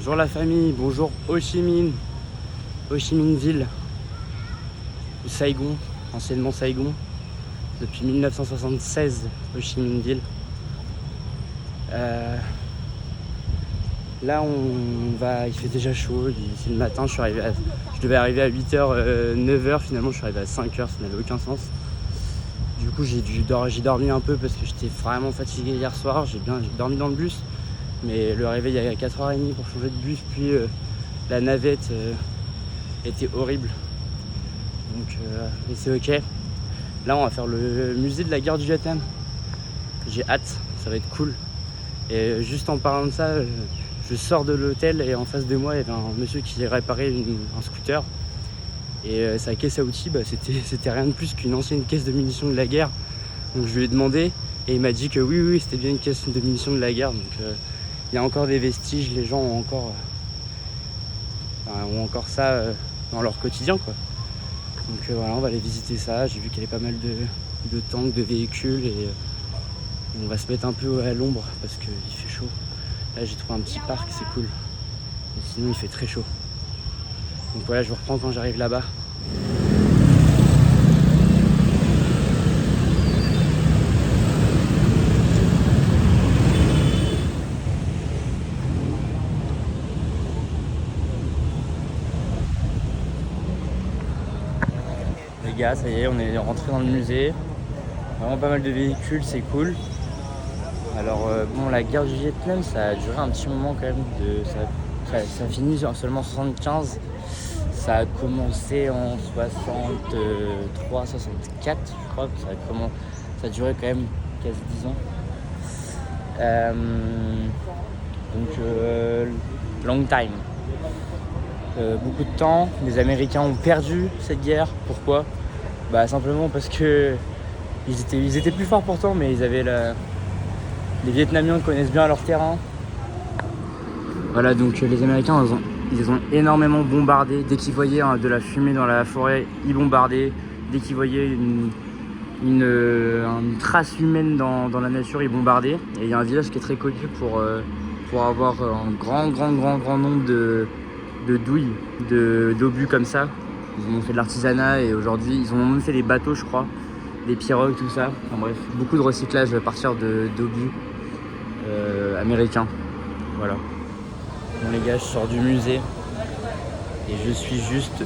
Bonjour la famille, bonjour Ho Chi Minh, Ho Chi Minh Ville, ou Saigon, anciennement Saigon, depuis 1976, Ho Chi Minh Ville. Là il fait déjà chaud, c'est le matin, je devais arriver à 8h, 9h, finalement je suis arrivé à 5h, ça n'avait aucun sens. Du coup j'ai dormi un peu parce que j'étais vraiment fatigué hier soir, j'ai dormi dans le bus. Mais le réveil à 4h30 pour changer de bus, puis la navette était horrible. Donc mais c'est ok. Là on va faire le musée de la guerre du Vietnam. J'ai hâte, ça va être cool. Et juste en parlant de ça, je sors de l'hôtel et en face de moi il y avait un monsieur qui réparait un scooter. Et sa caisse à outils, c'était rien de plus qu'une ancienne caisse de munitions de la guerre. Donc je lui ai demandé et il m'a dit que oui c'était bien une caisse de munitions de la guerre. Donc il y a encore des vestiges, les gens ont encore ça dans leur quotidien quoi. Donc voilà, on va aller visiter ça. J'ai vu qu'il y avait pas mal de tanks, de véhicules et on va se mettre un peu à l'ombre parce qu'il fait chaud. Là j'ai trouvé un petit parc, c'est cool. Et sinon il fait très chaud. Donc voilà, je vous reprends quand j'arrive là-bas. Les gars, ça y est, on est rentré dans le musée. Vraiment pas mal de véhicules, c'est cool. Alors la guerre du Vietnam, ça a duré un petit moment quand même. Ça finit seulement en 75. Ça a commencé en 63, 64, je crois. Ça a duré quand même quasi 10 ans. Long time. Beaucoup de temps. Les Américains ont perdu cette guerre. Pourquoi ? Simplement parce que ils étaient plus forts pourtant, mais ils avaient les Vietnamiens connaissent bien leur terrain. Voilà, donc les Américains, ils ont énormément bombardé. Dès qu'ils voyaient de la fumée dans la forêt, ils bombardaient. Dès qu'ils voyaient une trace humaine dans la nature, ils bombardaient. Et il y a un village qui est très connu pour avoir un grand nombre de douilles, d'obus comme ça. Ils ont fait de l'artisanat et aujourd'hui, ils ont même fait des bateaux, je crois, des pirogues, tout ça. Enfin bref, beaucoup de recyclage à partir d'obus américains. Voilà. Bon les gars, je sors du musée et je suis juste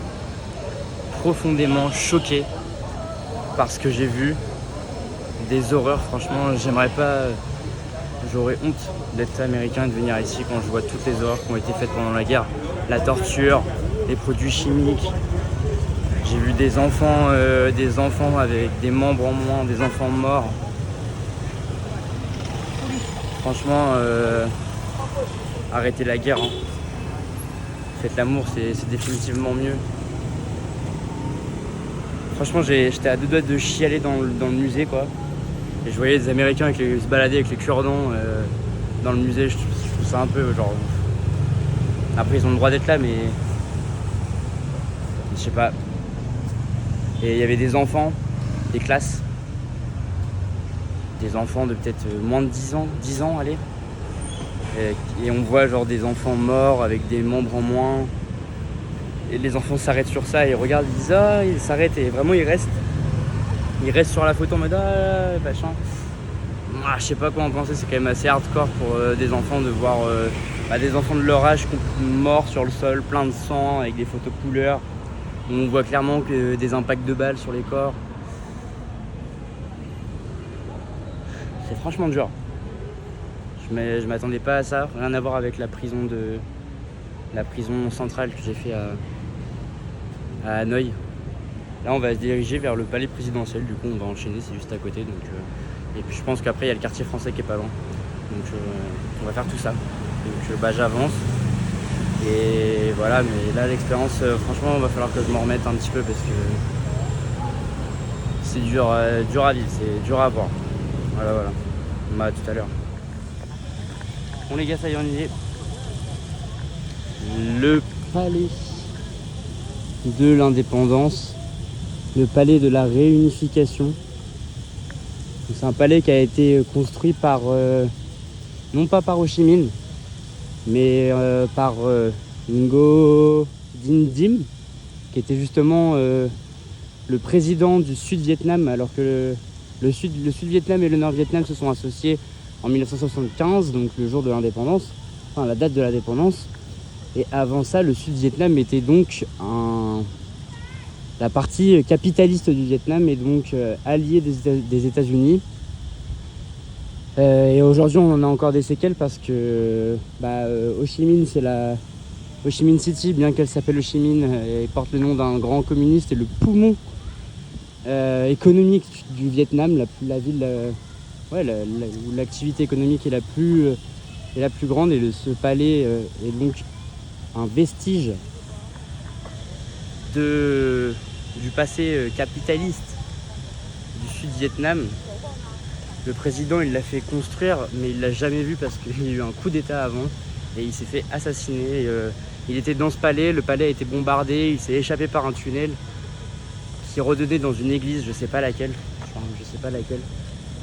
profondément choqué par ce que j'ai vu. Des horreurs, franchement, j'aurais honte d'être américain et de venir ici quand je vois toutes les horreurs qui ont été faites pendant la guerre. La torture, les produits chimiques. J'ai vu des enfants avec des membres en moins, des enfants morts. Franchement, arrêtez la guerre. Hein. Faites l'amour, c'est définitivement mieux. Franchement, j'étais à deux doigts de chialer dans le musée, quoi. Et je voyais des Américains se balader avec les cure-dents dans le musée. Je trouve ça un peu genre... Après, ils ont le droit d'être là, mais... Je sais pas. Et il y avait des enfants, des classes. Des enfants de peut-être moins de 10 ans, allez. Et on voit genre des enfants morts avec des membres en moins. Et les enfants s'arrêtent sur ça et regardent, ils disent ils s'arrêtent et vraiment ils restent sur la photo en mode machin. Je sais pas quoi en penser, c'est quand même assez hardcore pour des enfants de voir des enfants de leur âge morts sur le sol, plein de sang, avec des photos couleurs. On voit clairement que des impacts de balles sur les corps. C'est franchement dur. Je m'attendais pas à ça, rien à voir avec la prison centrale que j'ai fait à Hanoï. Là on va se diriger vers le palais présidentiel, du coup on va enchaîner, c'est juste à côté. Et puis je pense qu'après il y a le quartier français qui est pas loin. Donc on va faire tout ça. Donc j'avance. Et voilà, mais là l'expérience, franchement il va falloir que je m'en remette un petit peu parce que c'est dur à vivre, c'est dur à voir. Voilà. Tout à l'heure. Bon les gars, ça y est, on y est. Le palais de l'indépendance, le palais de la réunification. C'est un palais qui a été construit non pas par Ho Chi Minh, mais par Ngo Dinh Diem, qui était justement le président du Sud-Vietnam, alors que le Sud-Vietnam et le Nord-Vietnam se sont associés en 1975, donc le jour de l'indépendance, enfin la date de l'indépendance. Et avant ça, le Sud-Vietnam était donc la partie capitaliste du Vietnam et donc allié des États-Unis. Et aujourd'hui, on en a encore des séquelles parce que Ho Chi Minh, c'est Ho Chi Minh City, bien qu'elle s'appelle Ho Chi Minh, et porte le nom d'un grand communiste et le poumon économique du Vietnam, la ville où l'activité économique est la plus grande. Et ce palais est donc un vestige du passé capitaliste du Sud-Vietnam. Le président, il l'a fait construire, mais il l'a jamais vu parce qu'il y a eu un coup d'état avant et il s'est fait assassiner. Il était dans ce palais, le palais a été bombardé, il s'est échappé par un tunnel, il s'est redonné dans une église, je sais pas laquelle,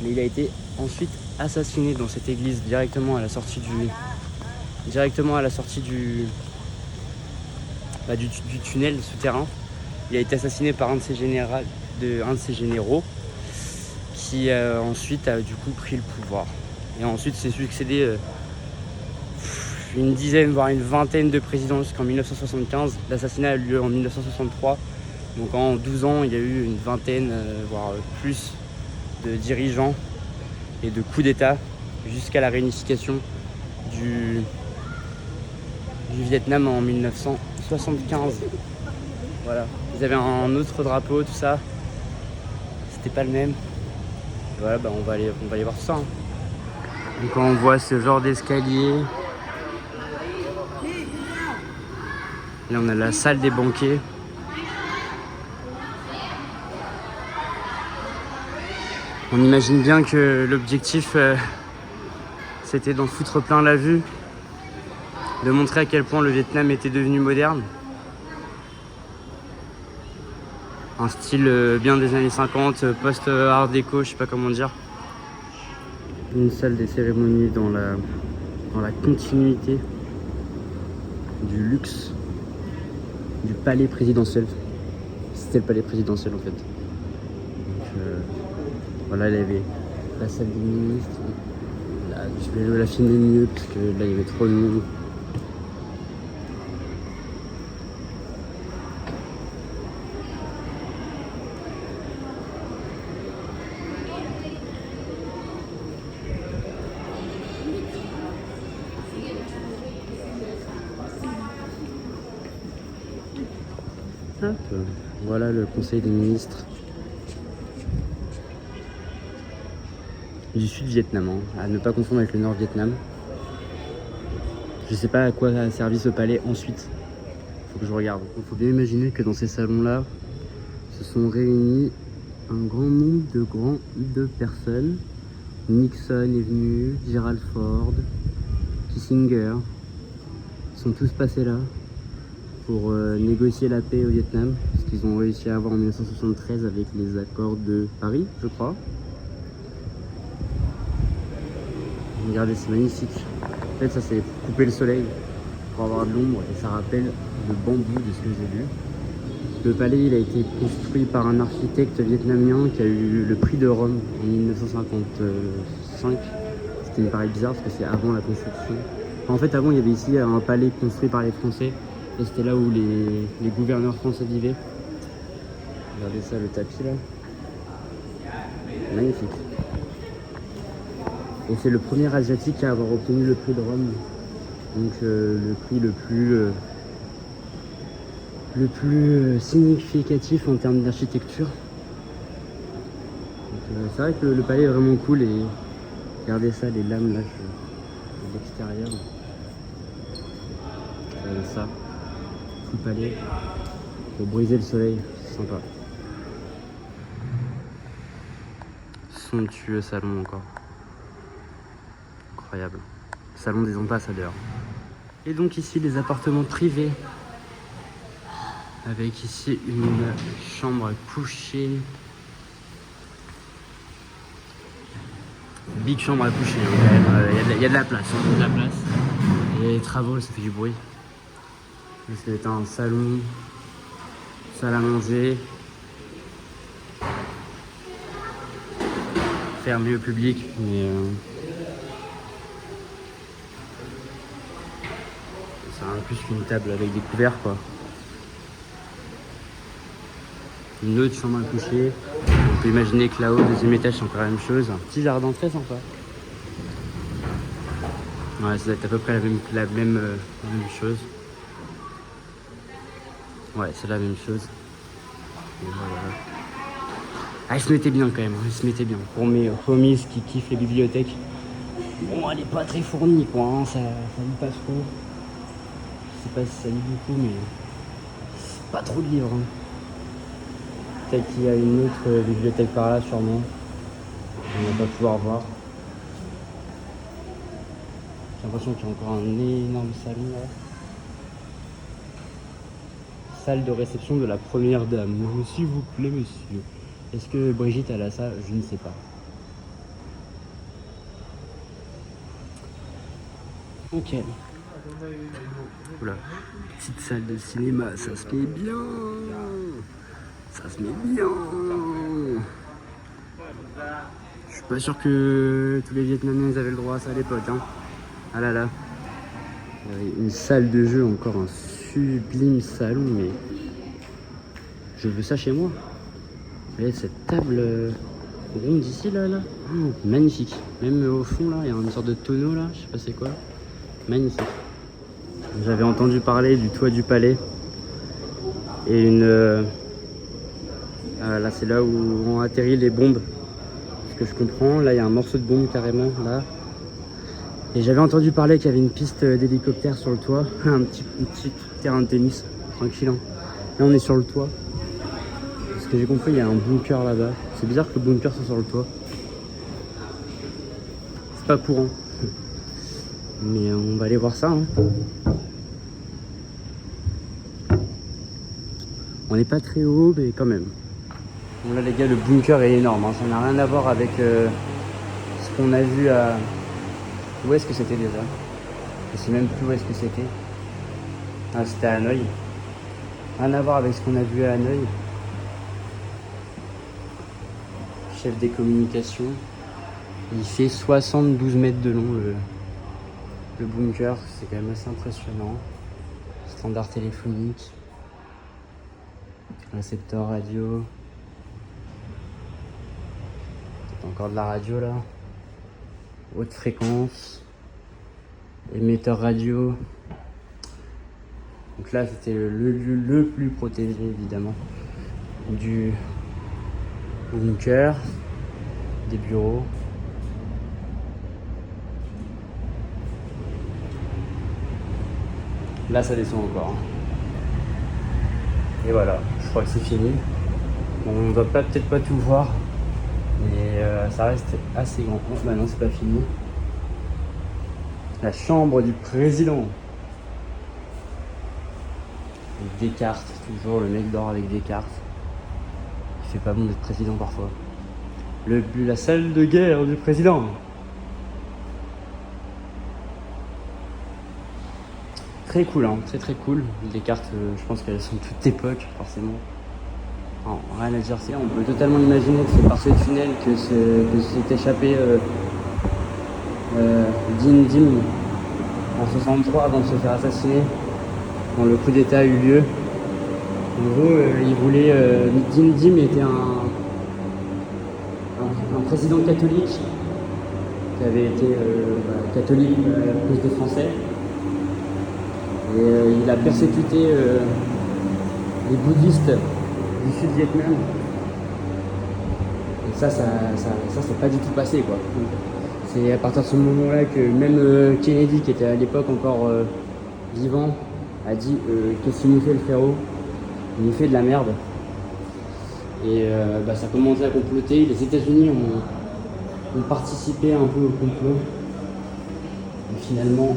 mais il a été ensuite assassiné dans cette église directement à la sortie du tunnel souterrain. Il a été assassiné par un de ses généraux qui ensuite a du coup pris le pouvoir. Et ensuite s'est succédé une dizaine, voire une vingtaine de présidents jusqu'en 1975. L'assassinat a eu lieu en 1963. Donc en 12 ans, il y a eu une vingtaine, voire plus, de dirigeants et de coups d'État jusqu'à la réunification du Vietnam en 1975. Voilà. Ils avaient un autre drapeau, tout ça. C'était pas le même. Et voilà, on va aller voir tout ça. Donc quand on voit ce genre d'escalier, là on a la salle des banquets. On imagine bien que l'objectif c'était d'en foutre plein la vue, de montrer à quel point le Vietnam était devenu moderne. Un style bien des années 50, post-art déco, je sais pas comment dire. Une salle des cérémonies dans la continuité du luxe du palais présidentiel. C'était le palais présidentiel en fait. Donc, voilà, il y avait la salle des ministres. Là, je vais la filmer mieux parce que là il y avait trop de monde. Hop, voilà le conseil des ministres du Sud-Vietnam, à ne pas confondre avec le Nord-Vietnam. Je sais pas à quoi a servi ce palais ensuite. Faut que je regarde. Il faut bien imaginer que dans ces salons-là se sont réunis un grand nombre de personnes. Nixon est venu, Gerald Ford, Kissinger. Ils sont tous passés là pour négocier la paix au Vietnam, ce qu'ils ont réussi à avoir en 1973 avec les accords de Paris, je crois. Regardez, c'est magnifique. En fait, ça c'est pour couper le soleil, pour avoir de l'ombre, et ça rappelle le bambou de ce que j'ai vu. Le palais, il a été construit par un architecte vietnamien qui a eu le prix de Rome en 1955. Ce qui me paraît bizarre parce que c'est avant la construction. En fait, avant, il y avait ici un palais construit par les Français. Et c'était là où les gouverneurs français vivaient. Regardez ça, le tapis là. Magnifique. Et c'est le premier asiatique à avoir obtenu le prix de Rome. Donc le prix le plus significatif en termes d'architecture. C'est vrai que le palais est vraiment cool et regardez ça, les lames là de l'extérieur. Regardez ça. Tout le palais pour briser le soleil, c'est sympa. Somptueux salon encore. Incroyable. Salon des ambassadeurs. Et donc ici les appartements privés. Avec ici une chambre à coucher. Big chambre à coucher, il y a de la place. Il y a de la place. Il y a les travaux, ça fait du bruit. C'est un salon, salle à manger, fermé au public, mais c'est un peu plus qu'une table avec des couverts quoi. Une autre chambre à coucher. On peut imaginer que là-haut, deuxième étage, c'est encore la même chose. Un petit jardin très sympa. Ouais, ça doit être à peu près la même chose. Ouais, c'est la même chose. Et voilà. Ah, il se mettait bien quand même, il se mettait bien. Pour mes homies qui kiffent les bibliothèques. Bon, elle est pas très fournie quoi, hein, ça lit pas trop. Je sais pas si ça lit beaucoup, mais c'est pas trop de livres. Hein. Peut-être qu'il y a une autre bibliothèque par là, sûrement. On va pas pouvoir voir. J'ai l'impression qu'il y a encore un énorme salon là. Salle de réception de la première dame. S'il vous plaît, monsieur. Est-ce que Brigitte elle a ça? Je ne sais pas. Ok. Oula. Petite salle de cinéma, ça se met bien. Ça se met bien. Je suis pas sûr que tous les Vietnamiens avaient le droit à ça à l'époque. Hein. Ah là là. Il y avait une salle de jeu, encore un sublime salon, mais je veux ça chez moi. Regardez cette table ronde ici là. Oh, magnifique. Même au fond là, il y a une sorte de tonneau là, je sais pas c'est quoi. Magnifique. J'avais entendu parler du toit du palais. Et là c'est là où ont atterri les bombes. Ce que je comprends, là il y a un morceau de bombe carrément là. Et j'avais entendu parler qu'il y avait une piste d'hélicoptère sur le toit. un petit terrain de tennis, tranquille. Hein. Là on est sur le toit. Ce que j'ai compris, il y a un bunker là-bas. C'est bizarre que le bunker soit sur le toit. C'est pas courant. Mais on va aller voir ça. Hein. On n'est pas très haut, mais quand même. Bon là les gars, le bunker est énorme. Hein. Ça n'a rien à voir avec ce qu'on a vu à... Où est-ce que c'était déjà? Je sais même plus où est-ce que c'était. Ah, c'était à Hanoï. Rien à voir avec ce qu'on a vu à Hanoï. Chef des communications. Il fait 72 mètres de long le bunker, c'est quand même assez impressionnant. Standard téléphonique. Récepteur radio. Peut-être encore de la radio là. Haute fréquence. Émetteur radio. Donc là c'était le lieu le plus protégé évidemment du bunker, des bureaux. Là ça descend encore. Et voilà, je crois que c'est fini. Bon, on va peut-être pas tout voir, mais ça reste assez grand. Bah non, c'est pas fini. La chambre du président. Avec des cartes, toujours le mec dort avec des cartes. Il fait pas bon d'être président parfois. La salle de guerre du président. Très cool, hein, très cool. Les cartes, je pense qu'elles sont de toute époque, forcément. Non, rien à dire, on peut totalement imaginer que c'est par ce tunnel que s'est échappé Dinh Diem en 63 avant de se faire assassiner quand le coup d'état a eu lieu. En gros, il voulait. Dinh Diem était un président catholique qui avait été catholique à cause des Français. Et il a persécuté les bouddhistes du Sud-Vietnam. Et ça c'est pas du tout passé quoi. C'est à partir de ce moment-là que même Kennedy, qui était à l'époque encore vivant, a dit qu'est-ce qu'il nous fait le frérot? Il nous fait de la merde. Et ça a commencé à comploter. Les États-Unis ont participé un peu au complot. Et finalement,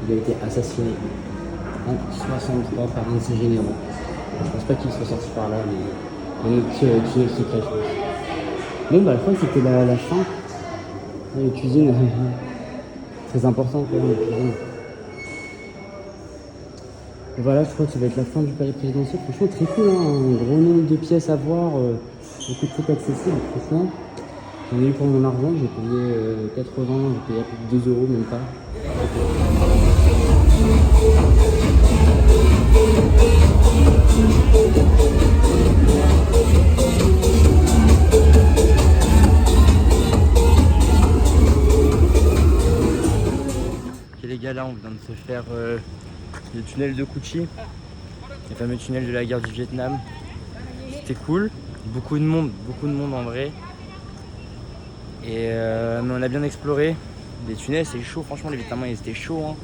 il a été assassiné en 63 par un de ses généraux. Je pense pas qu'il soit sorti par là, mais un autre tunnel secret, je pense. Bon, je crois que c'était la fin. Les cuisines, très important, quoi, les cuisines. Et voilà, je crois que ça va être la fin du palais présidentiel. Franchement, très cool, hein, un gros nombre de pièces à voir, beaucoup de trucs accessibles, franchement. J'en ai eu pour mon argent, j'ai payé 80, j'ai payé à peu de 2 euros, même pas. Ok les gars, là on vient de se faire le tunnel de Cu Chi, le fameux tunnel de la guerre du Vietnam. C'était cool, beaucoup de monde en vrai. Et mais on a bien exploré. Les tunnels c'est chaud, franchement les Vietnamiens ils étaient chauds. Hein.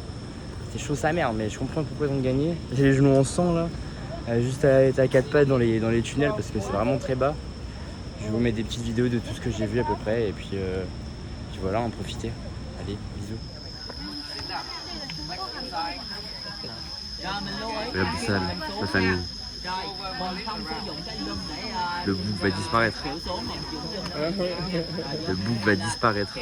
C'était chaud sa mère, mais je comprends pourquoi ils ont gagné. J'ai les genoux en sang là, juste à être à 4 pattes dans les tunnels parce que c'est vraiment très bas. Je vais vous mettre des petites vidéos de tout ce que j'ai vu à peu près et puis voilà, en profiter. Allez, bisous. La boussole, la famille. Le bouc va disparaître. Le bouc va disparaître.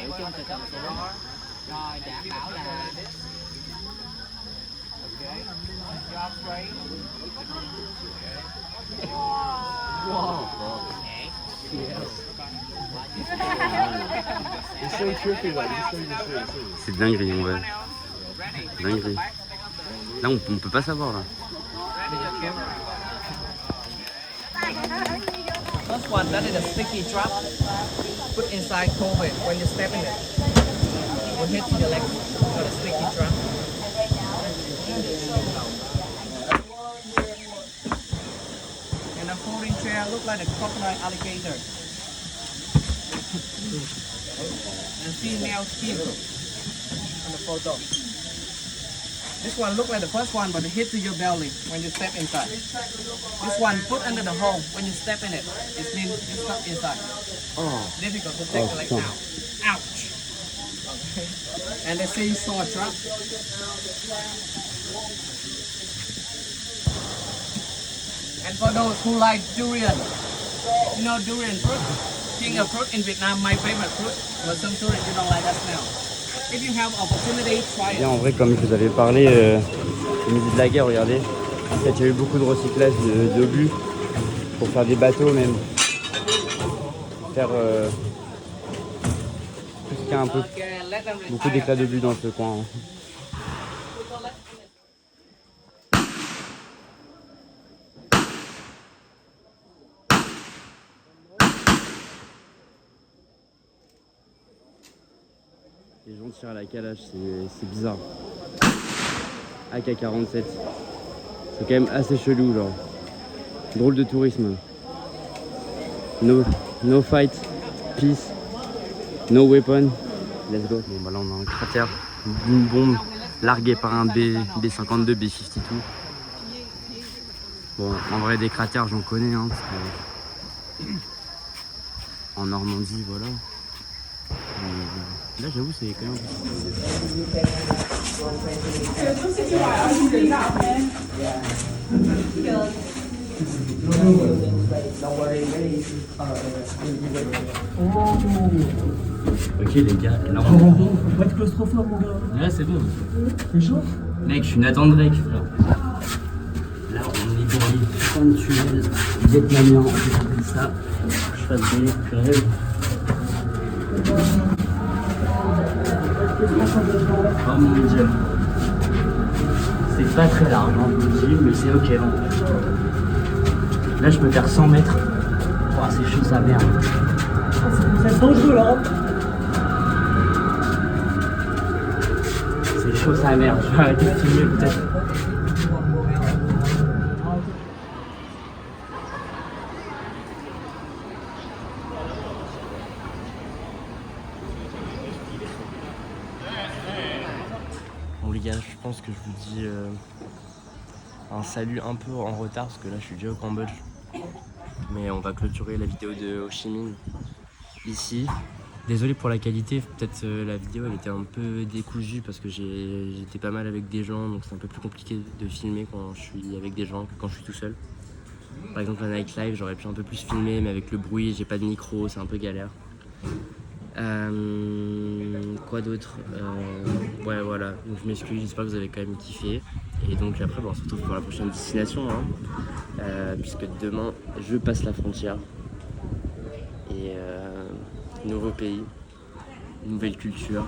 C'est dinguerie en vrai. Dinguerie. Là on peut pas savoir là. First one, that is a sticky trap. Put inside COVID. When you step in it, will hit your leg. Got a sticky trap. And a folding chair look like a crocodile alligator. And female skin on the photo. This one look like the first one, but it hit to your belly when you step inside. This one put under the hole when you step in it. It means you stuck inside. Oh. Difficult to take the leg out. Ouch. Okay. And they say you saw a trap. And for those who like durian, you know durian fruit? King of fruit in Vietnam, my favorite fruit. But some tourists you don't like that smell. If you have opportunity, try Bien, it. en vrai, comme je vous avais parlé au musée de la guerre, regardez. En fait, il y a eu beaucoup de recyclage d'obus pour faire des bateaux même. Faire tout ce qui a un peu Okay, let them beaucoup retire. d'éclats d'obus dans ce coin. Hein. Les gens tirent à la calage, c'est bizarre. AK-47. C'est quand même assez chelou, genre. Drôle de tourisme. No fight, peace, no weapon. Let's go. Bon bah là on a un cratère d'une bombe larguée par un B-52, B-52. Bon, en vrai des cratères j'en connais, hein, parce que en Normandie, voilà. Là j'avoue c'est quand même... Ok les gars, là on est... Pas être claustrophobe mon gars. Là c'est bon. C'est chaud. Mec, je suis Nathan Drake, frère. Là, on est dans les putains de tunnels vietnamiens, on appelle ça. Je fasse des purées. Oh mon dieu. C'est pas très large, hein, je vous le dis, mais c'est ok. Là, je peux faire 100 mètres. Oh, c'est chaud sa merde. C'est dangereux là. C'est chaud sa mère, je vais arrêter de filmer peut-être. Bon les gars, je pense que je vous dis un salut un peu en retard parce que là je suis déjà au Cambodge. Mais on va clôturer la vidéo de Ho Chi Minh ici. Désolé pour la qualité, peut-être la vidéo elle était un peu décousue parce que j'étais pas mal avec des gens, donc c'est un peu plus compliqué de filmer quand je suis avec des gens que quand je suis tout seul. Par exemple la night live, j'aurais pu un peu plus filmer, mais avec le bruit, j'ai pas de micro, c'est un peu galère. Quoi d'autre? Ouais voilà, donc je m'excuse, j'espère que vous avez quand même kiffé. Et Et donc après, on se retrouve pour la prochaine destination, hein, puisque demain, je passe la frontière. Et nouveau pays, nouvelle culture.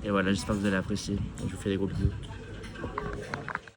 Et voilà, j'espère que vous allez apprécier. Je vous fais des gros bisous.